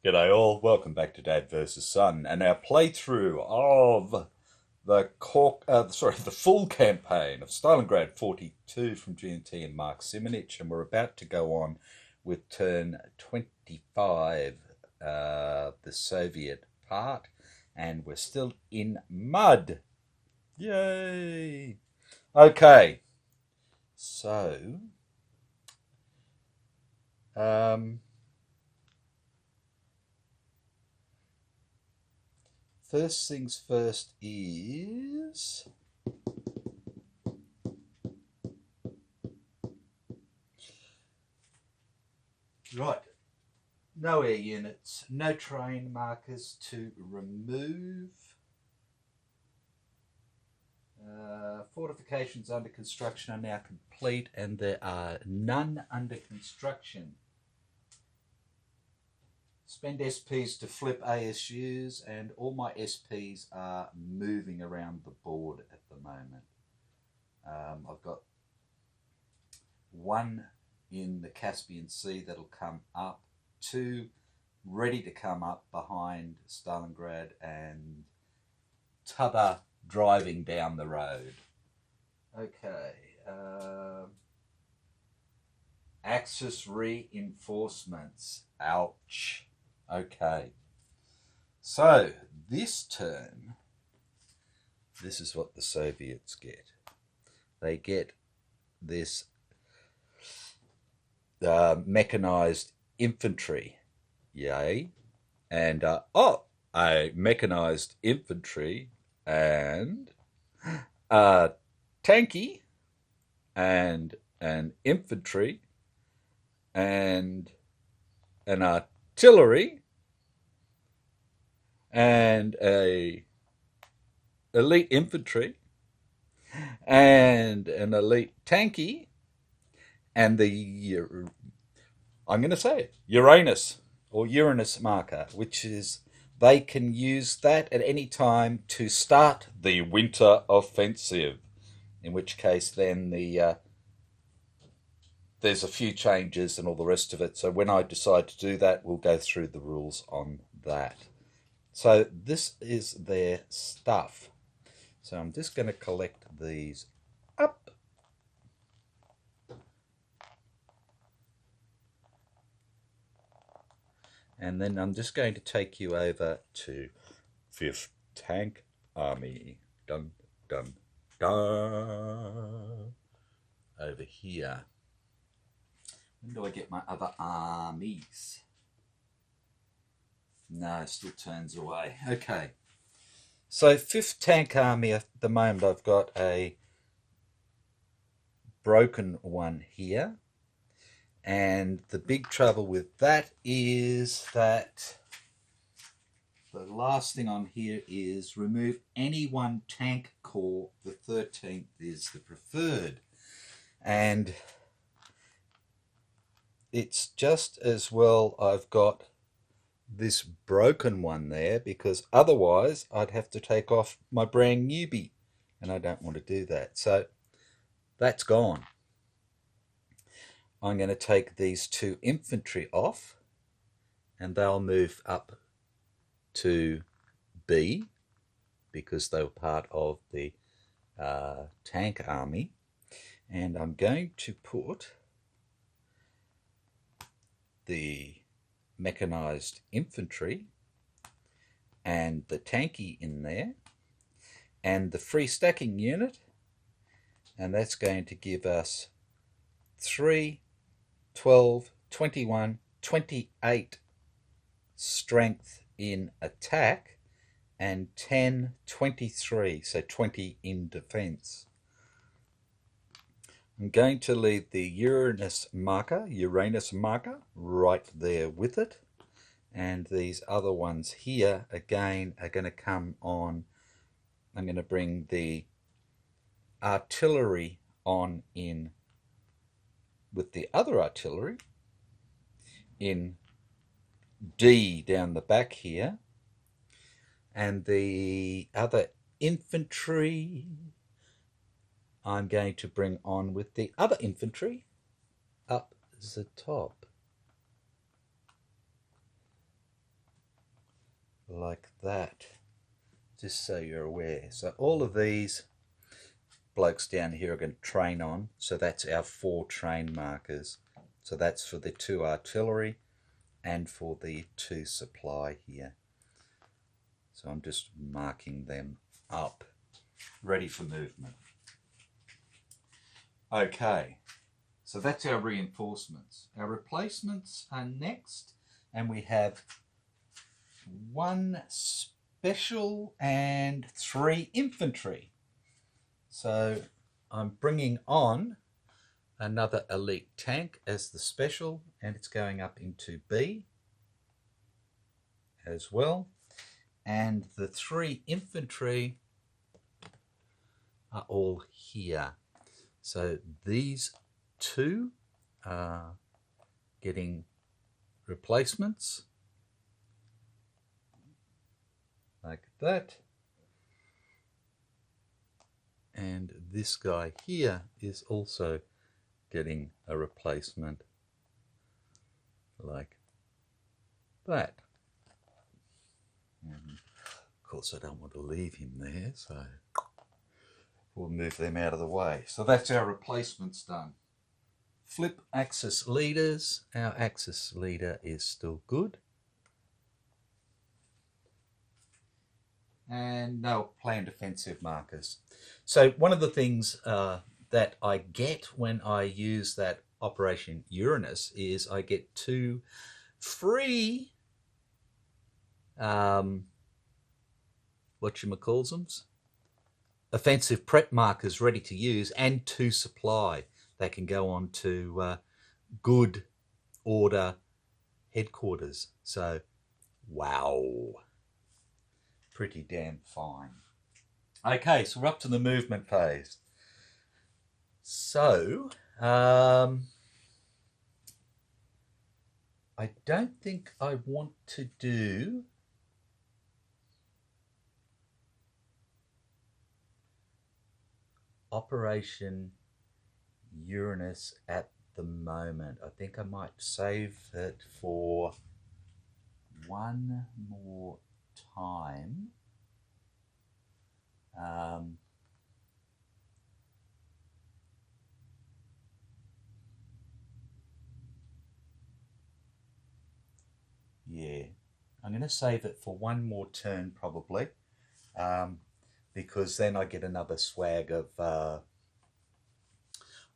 G'day all, welcome back to Dad vs Son and our playthrough of the full campaign of Stalingrad 42 from G&T and Mark Simonich, and we're about to go on with turn 25, the Soviet part, and we're still in mud. Yay! Okay, so first things first is right. No air units, no terrain markers to remove. Fortifications under construction are now complete, and there are none under construction. Spend SPs to flip ASUs, and all my SPs are moving around the board at the moment. I've got one in the Caspian Sea that'll come up, two ready to come up behind Stalingrad, and t'other driving down the road. Okay. Axis reinforcements. Ouch. Okay, so this turn, this is what the Soviets get. They get this mechanized infantry, yay, and a mechanized infantry, and a tanky, and an infantry, and an artillery, and a elite infantry, and an elite tanky, and the, I'm going to say it, Uranus or Uranus marker, which is, they can use that at any time to start the winter offensive, in which case then there's a few changes and all the rest of it. So when I decide to do that, we'll go through the rules on that. So this is their stuff. So I'm just going to collect these up. And then I'm just going to take you over to 5th Tank Army. Dun, dun, dun. Over here. When do I get my other armies? No, it still turns away. Okay. So 5th Tank Army, at the moment I've got a broken one here. And the big trouble with that is that the last thing on here is remove any one tank corps. The 13th is the preferred. And it's just as well I've got this broken one there, because otherwise I'd have to take off my brand newbie, and I don't want to do that. So that's gone. I'm going to take these two infantry off, and they'll move up to B, because they were part of the tank army. And I'm going to put the mechanized infantry and the tanky in there, and the free stacking unit, and that's going to give us 3, 12, 21, 28 strength in attack, and 10, 23, so 20 in defense. I'm going to leave the Uranus marker right there with it, and these other ones here again are going to come on. I'm going to bring the artillery on in with the other artillery in D down the back here, and the other infantry I'm going to bring on with the other infantry up the top, like that, just so you're aware. So all of these blokes down here are going to train on, so that's our 4 train markers. So that's for the 2 artillery and for the 2 supply here. So I'm just marking them up, ready for movement. Okay, so that's our reinforcements. Our replacements are next, and we have 1 special and 3 infantry. So I'm bringing on another elite tank as the special, and it's going up into B as well. And the 3 infantry are all here. So these 2 are getting replacements like that. And this guy here is also getting a replacement like that. And of course I don't want to leave him there, so we'll move them out of the way. So that's our replacements done. Flip Axis leaders. Our Axis leader is still good. And no planned offensive markers. So one of the things that I get when I use that Operation Uranus is I get 2 free whatchamacallsums, offensive prep markers ready to use, and 2 supply. They can go on to good order headquarters. So wow, pretty damn fine. Okay, so we're up to the movement phase. So I don't think I want to do Operation Uranus at the moment. I think I might save it for one more time. Yeah, I'm going to save it for one more turn probably, because then I get another swag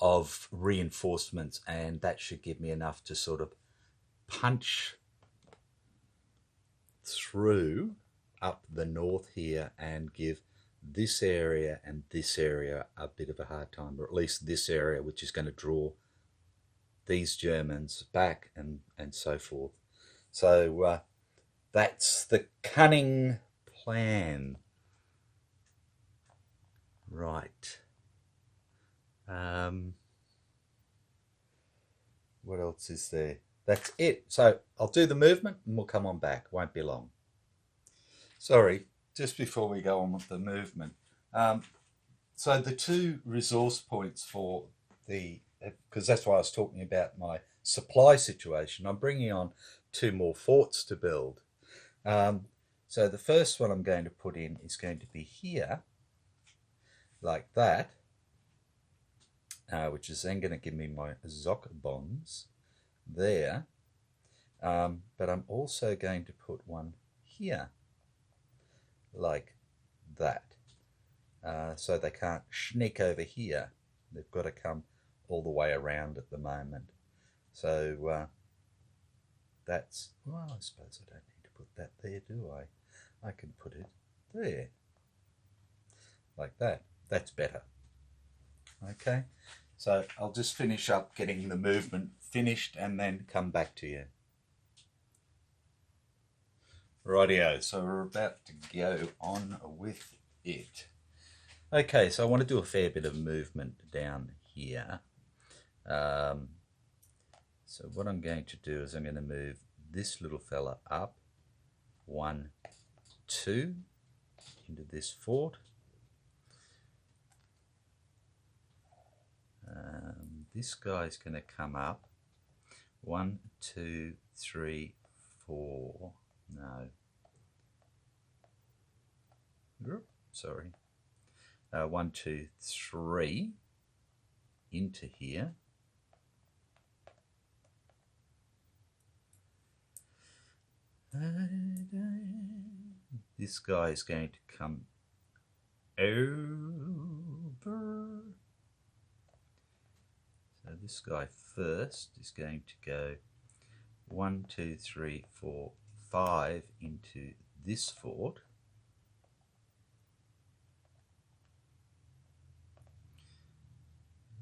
of reinforcements, and that should give me enough to sort of punch through up the north here and give this area and this area a bit of a hard time, or at least this area, which is going to draw these Germans back and so forth. So that's the cunning plan. Right. What else is there? That's it. So I'll do the movement and we'll come on back. Won't be long. Sorry, just before we go on with the movement. So the 2 resource points for the, because that's why I was talking about my supply situation, I'm bringing on 2 more forts to build. So the first one I'm going to put in is going to be here, like that, which is then going to give me my Zoc bombs there. But I'm also going to put one here, like that. So they can't sneak over here. They've got to come all the way around at the moment. So that's, well, I suppose I don't need to put that there, do I? I can put it there, like that. That's better. Okay, so I'll just finish up getting the movement finished and then come back to you. Rightio, so we're about to go on with it. Okay, so I want to do a fair bit of movement down here. So what I'm going to do is I'm going to move this little fella up 1, 2 into this fort. This guy's going to come up 1, 2, 3, 4. No. Sorry. 1, 2, 3 into here. This guy is going to come over. So this guy first is going to go 1, 2, 3, 4, 5 into this fort.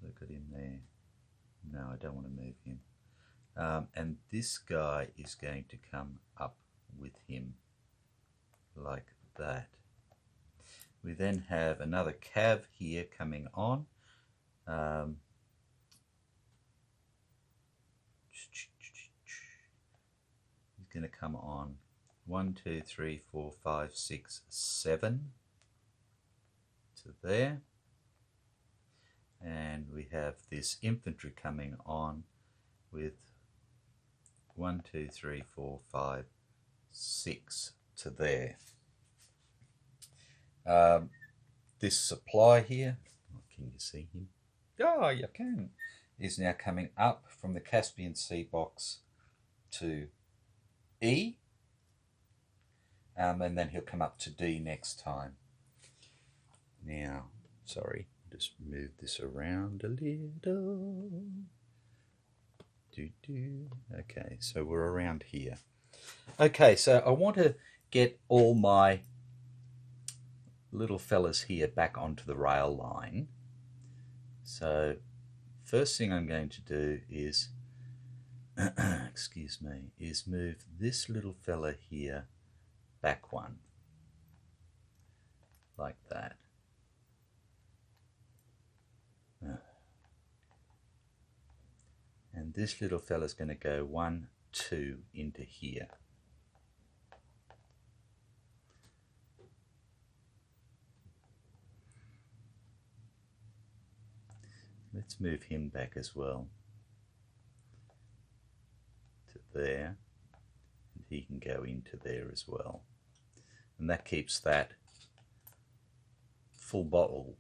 Look at him there. No, I don't want to move him. And this guy is going to come up with him like that. We then have another cav here coming on. He's going to come on 1, 2, 3, 4, 5, 6, 7 to there. And we have this infantry coming on with 1, 2, 3, 4, 5, 6 to there. This supply here, can you see him? Oh, you can. Is now coming up from the Caspian Sea box to E, and then he'll come up to D next time. Now, sorry, just move this around a little. Okay, so we're around here. Okay, so I want to get all my little fellas here back onto the rail line. So first thing I'm going to do is excuse me, is move this little fella here back one, like that. And this little fella's going to go 1, 2 into here. Let's move him back as well to there, and he can go into there as well. And that keeps that full bottle.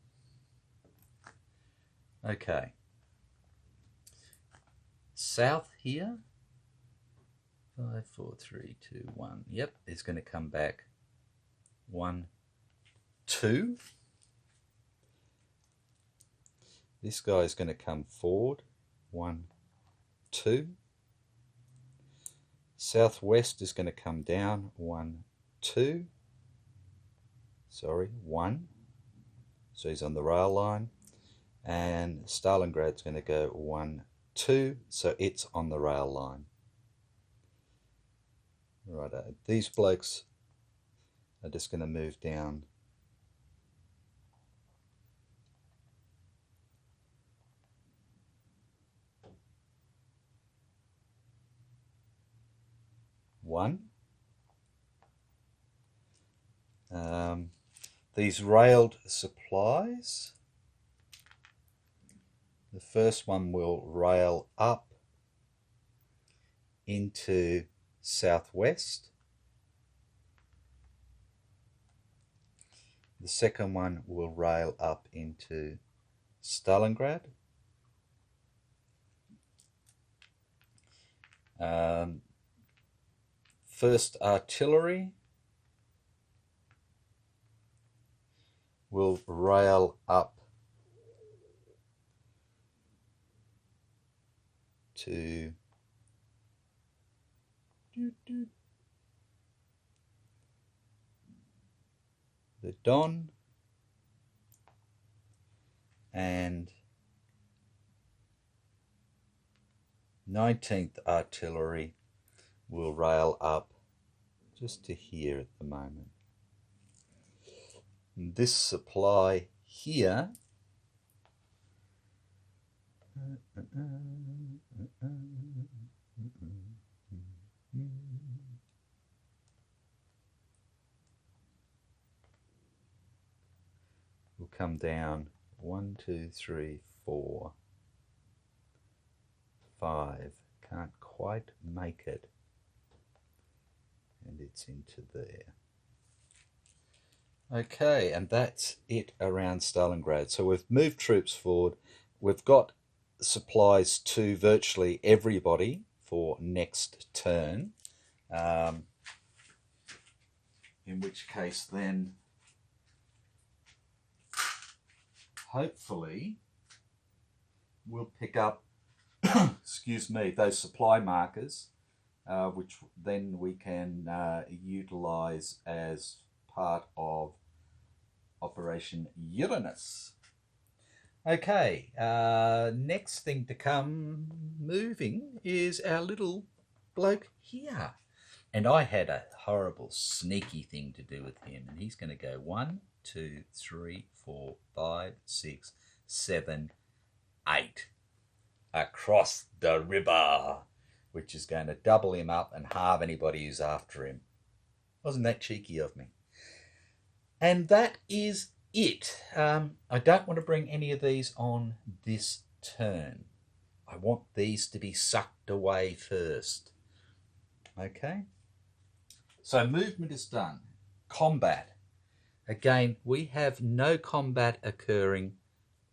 Okay. South here, 5, 4, 3, 2, 1. Yep, it's going to come back 1, 2. This guy is going to come forward 1, 2. Southwest is going to come down 1, 2. Sorry, 1. So he's on the rail line. And Stalingrad's going to go 1, 2, so it's on the rail line. Right, these blokes are just going to move down . These railed supplies, the first one will rail up into Southwest. The second one will rail up into Stalingrad. First artillery will rail up to the Don, and 19th Artillery will rail up just to here at the moment. And this supply here. Will come down 1, 2, 3, 4, 5. Can't quite make it. And it's into there. Okay, and that's it around Stalingrad. So we've moved troops forward. We've got supplies to virtually everybody for next turn. In which case then, hopefully, we'll pick up, excuse me, those supply markers, which then we can utilize as part of Operation Uranus. Okay, next thing to come moving is our little bloke here. And I had a horrible sneaky thing to do with him, and he's going to go 1, 2, 3, 4, 5, 6, 7, 8 across the river, which is going to double him up and halve anybody who's after him. Wasn't that cheeky of me? And that is it. I don't want to bring any of these on this turn. I want these to be sucked away first. Okay? So movement is done. Combat. Again, we have no combat occurring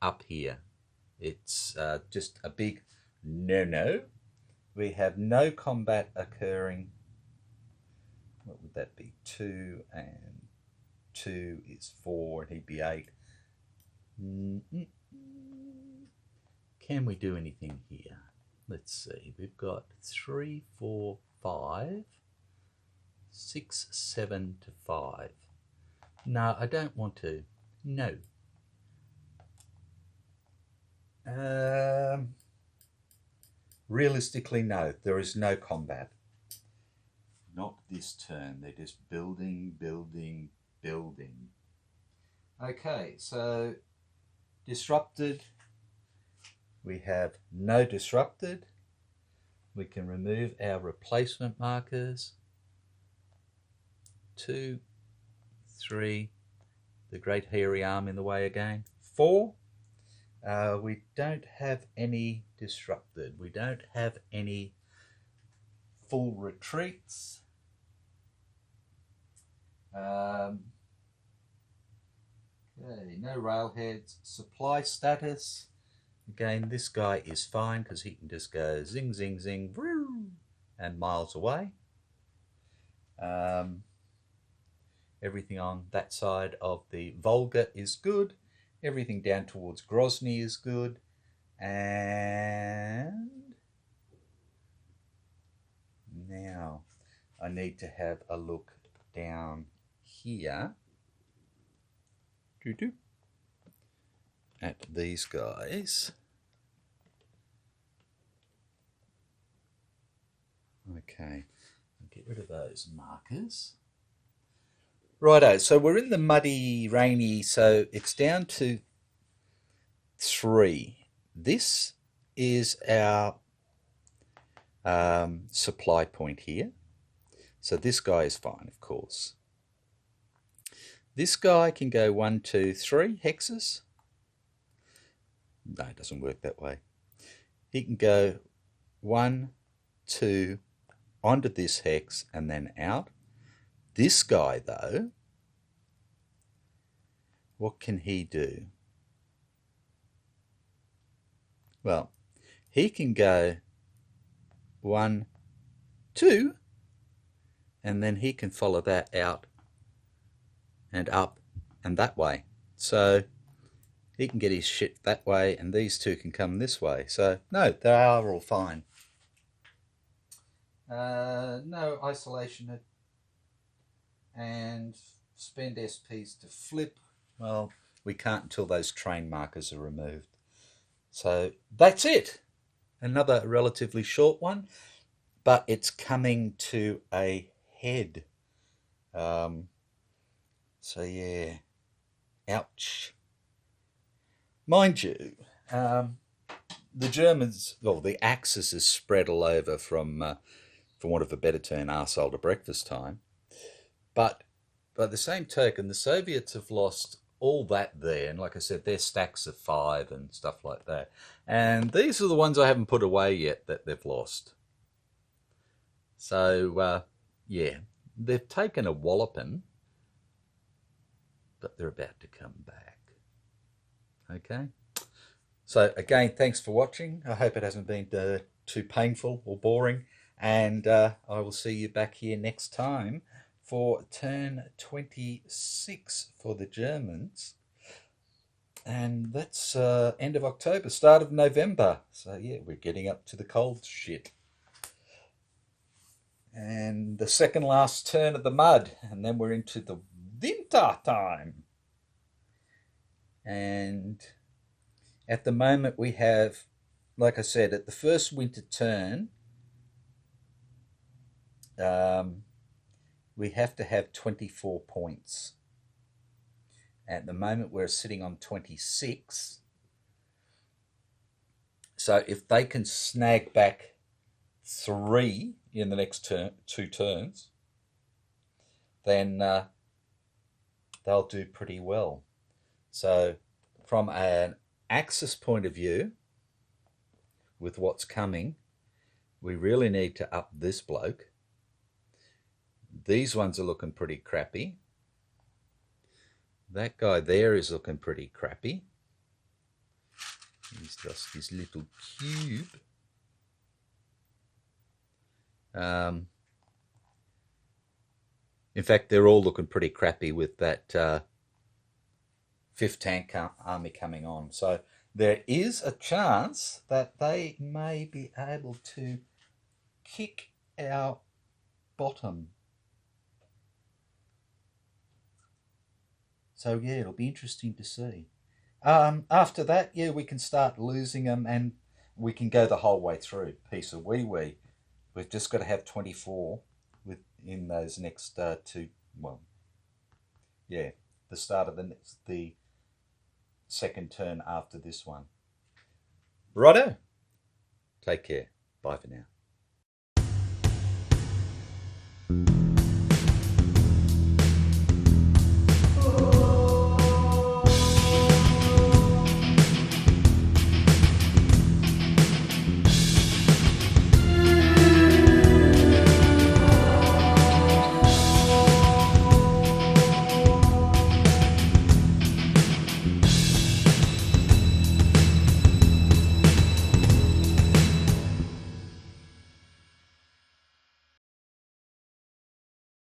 up here. It's just a big no-no. We have no combat occurring. What would that be? 2 and 2 is 4, and he'd be 8. Can we do anything here? Let's see. We've got 3, 4, 5, 6, 7 to 5. No, I don't want to. No. Realistically, no. There is no combat. Not this turn. They're just building, building, building. Okay, so disrupted. We have no disrupted. We can remove our replacement markers. 2, 3, the great hairy arm in the way again. 4, we don't have any disrupted. We don't have any full retreats. Okay, no railheads. Supply status. Again, this guy is fine because he can just go zing, zing, zing, and miles away. Everything on that side of the Volga is good. Everything down towards Grozny is good. And now I need to have a look down here at these guys. Okay, I'll get rid of those markers. Righto, so we're in the muddy, rainy, so it's down to 3. This is our supply point here. So this guy is fine, of course. This guy can go 1, 2, 3 hexes. No, it doesn't work that way. He can go 1, 2, onto this hex and then out. This guy, though, what can he do? Well, he can go 1, 2, and then he can follow that out and up and that way. So he can get his shit that way, and these two can come this way. So, no, they are all fine. No isolation and spend SPs to flip. Well, we can't until those train markers are removed. So that's it. Another relatively short one, but it's coming to a head. So yeah, ouch. Mind you, the Germans, well, the Axis is spread all over from, for want of a better term, arsehole to breakfast time. But by the same token, the Soviets have lost all that there. And like I said, they're stacks of 5 and stuff like that. And these are the ones I haven't put away yet that they've lost. So, yeah, they've taken a walloping, but they're about to come back. Okay? So, again, thanks for watching. I hope it hasn't been too painful or boring. And I will see you back here next time for turn 26 for the Germans. And that's end of October, start of November. So, yeah, we're getting up to the cold shit. And the second last turn of the mud. And then we're into the winter time. And at the moment we have, like I said, at the first winter turn, we have to have 24 points. At the moment we're sitting on 26. So if they can snag back 3 in the next 2 turns, then they'll do pretty well. So from an Axis point of view, with what's coming, we really need to up this bloke. These ones are looking pretty crappy. That guy there is looking pretty crappy. He's just his little cube. In fact, they're all looking pretty crappy with that 5th Tank Army coming on. So there is a chance that they may be able to kick our bottom. So yeah, it'll be interesting to see. After that, yeah, we can start losing them and we can go the whole way through. Piece of wee. We've just got to have 24 within those next 2. Well, yeah, the start of the second turn after this one. Righto. Take care. Bye for now.